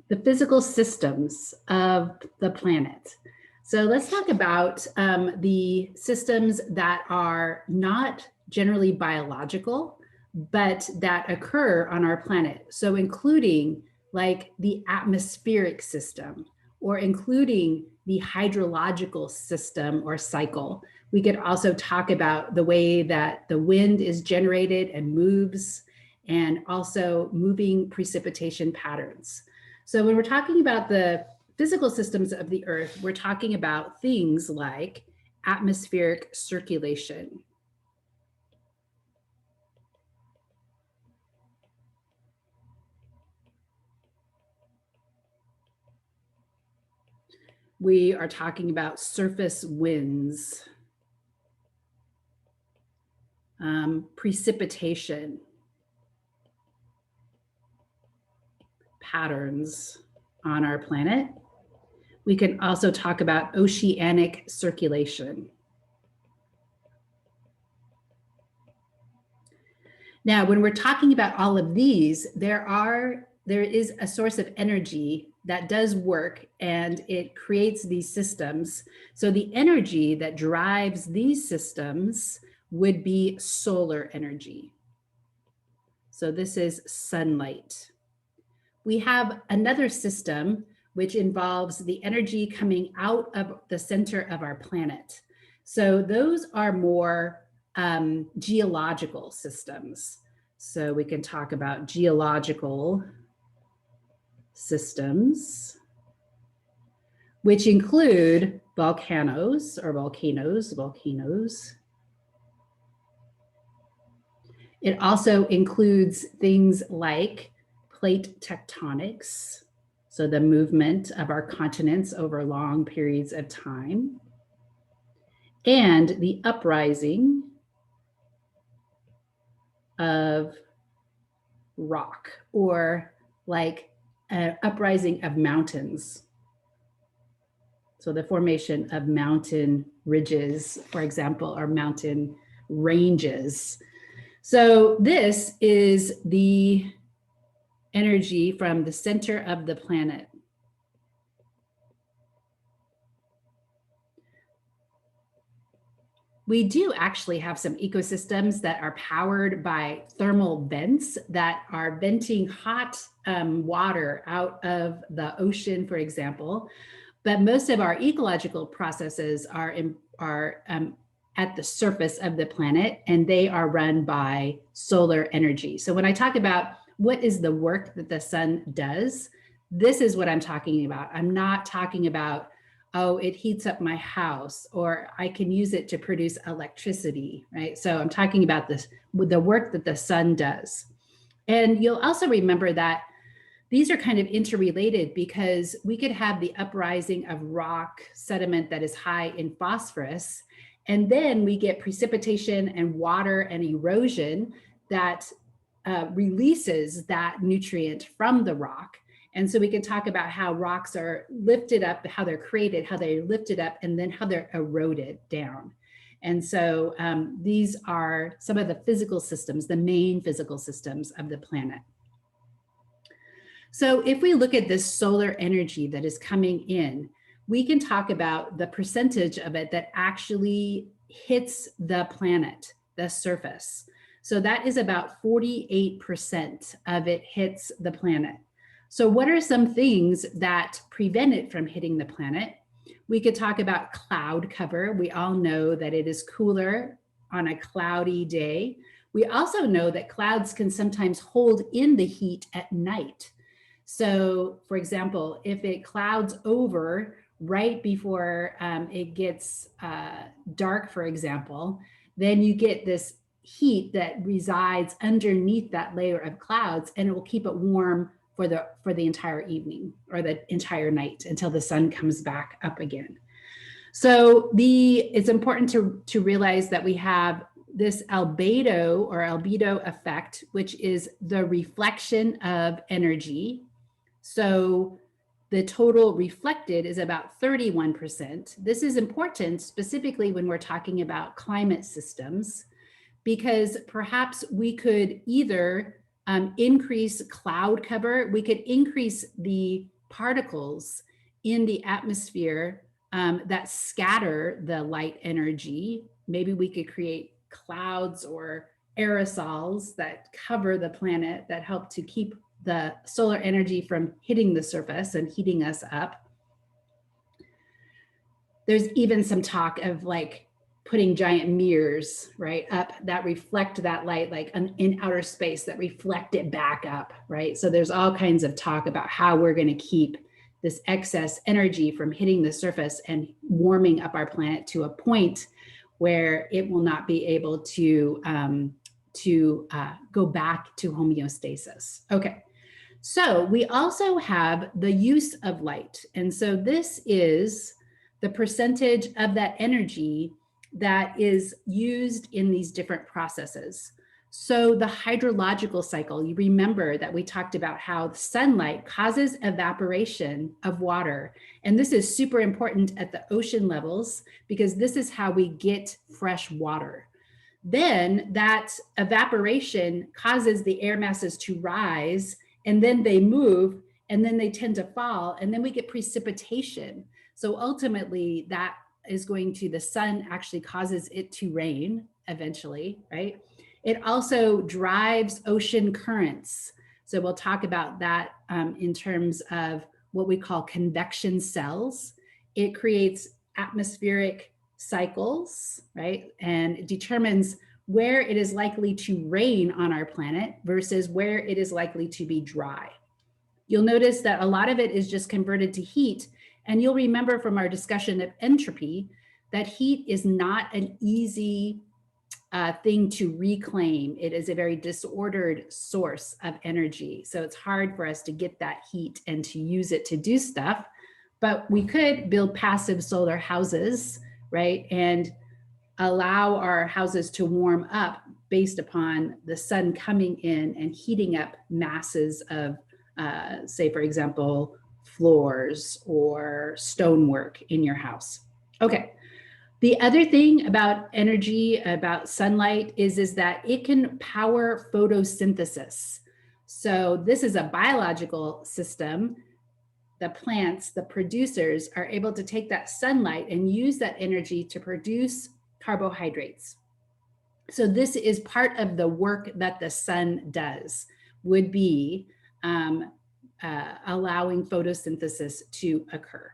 the physical systems of the planet. So let's talk about the systems that are not generally biological, but that occur on our planet. So including like the atmospheric system, or including the hydrological system or cycle. We could also talk about the way that the wind is generated and moves, and also moving precipitation patterns. So when we're talking about the physical systems of the Earth, we're talking about things like atmospheric circulation. We are talking about surface winds, precipitation patterns on our planet. We can also talk about oceanic circulation. Now, when we're talking about all of these, there is a source of energy that does work, and it creates these systems. So the energy that drives these systems would be solar energy. So this is sunlight. We have another system which involves the energy coming out of the center of our planet. So those are more geological systems. So we can talk about geological systems, which include volcanoes. It also includes things like plate tectonics, so the movement of our continents over long periods of time, and the uprising of rock, or like an uprising of mountains. So the formation of mountain ridges, for example, or mountain ranges. So this is the energy from the center of the planet. We do actually have some ecosystems that are powered by thermal vents that are venting hot water out of the ocean, for example. But most of our ecological processes are at the surface of the planet, and they are run by solar energy. So when I talk about what is the work that the sun does, this is what I'm talking about. I'm not talking about, oh, it heats up my house, or I can use it to produce electricity, right? So I'm talking about this, with the work that the sun does. And you'll also remember that these are kind of interrelated, because we could have the uprising of rock sediment that is high in phosphorus, and then we get precipitation and water and erosion that releases that nutrient from the rock. And so we can talk about how rocks are lifted up, how they're created, how they're lifted up, and then how they're eroded down. And so these are some of the physical systems, the main physical systems of the planet. So if we look at this solar energy that is coming in, we can talk about the percentage of it that actually hits the planet, the surface. So that is about 48% of it hits the planet. So what are some things that prevent it from hitting the planet? We could talk about cloud cover. We all know that it is cooler on a cloudy day. We also know that clouds can sometimes hold in the heat at night. So for example, if it clouds over right before it gets dark, for example, then you get this heat that resides underneath that layer of clouds, and it will keep it warm for the entire evening or the entire night until the sun comes back up again. So it's important to realize that we have this albedo or albedo effect, which is the reflection of energy. So the total reflected is about 31%. This is important specifically when we're talking about climate systems, because perhaps we could either increase cloud cover, we could increase the particles in the atmosphere that scatter the light energy. Maybe we could create clouds or aerosols that cover the planet that help to keep the solar energy from hitting the surface and heating us up. There's even some talk of like putting giant mirrors, right, up that reflect that light, like in outer space, that reflect it back up, right? So there's all kinds of talk about how we're going to keep this excess energy from hitting the surface and warming up our planet to a point where it will not be able to go back to homeostasis. Okay. So we also have the use of light. And so this is the percentage of that energy that is used in these different processes. So the hydrological cycle, you remember that we talked about how sunlight causes evaporation of water. And this is super important at the ocean levels because this is how we get fresh water. Then that evaporation causes the air masses to rise, and then they move, and then they tend to fall, and then we get precipitation. So ultimately that is going to, the sun actually causes it to rain eventually, right? It also drives ocean currents. So we'll talk about that in terms of what we call convection cells. It creates atmospheric cycles, right? And it determines where it is likely to rain on our planet versus where it is likely to be dry. You'll notice that a lot of it is just converted to heat. And you'll remember from our discussion of entropy that heat is not an easy thing to reclaim. It is a very disordered source of energy. So it's hard for us to get that heat and to use it to do stuff. But we could build passive solar houses, right? And allow our houses to warm up based upon the sun coming in and heating up masses of, say, for example, floors or stonework in your house. Okay. The other thing about energy, about sunlight, is that it can power photosynthesis. So this is a biological system. The plants, the producers, are able to take that sunlight and use that energy to produce carbohydrates. So this is part of the work that the sun does, would be allowing photosynthesis to occur.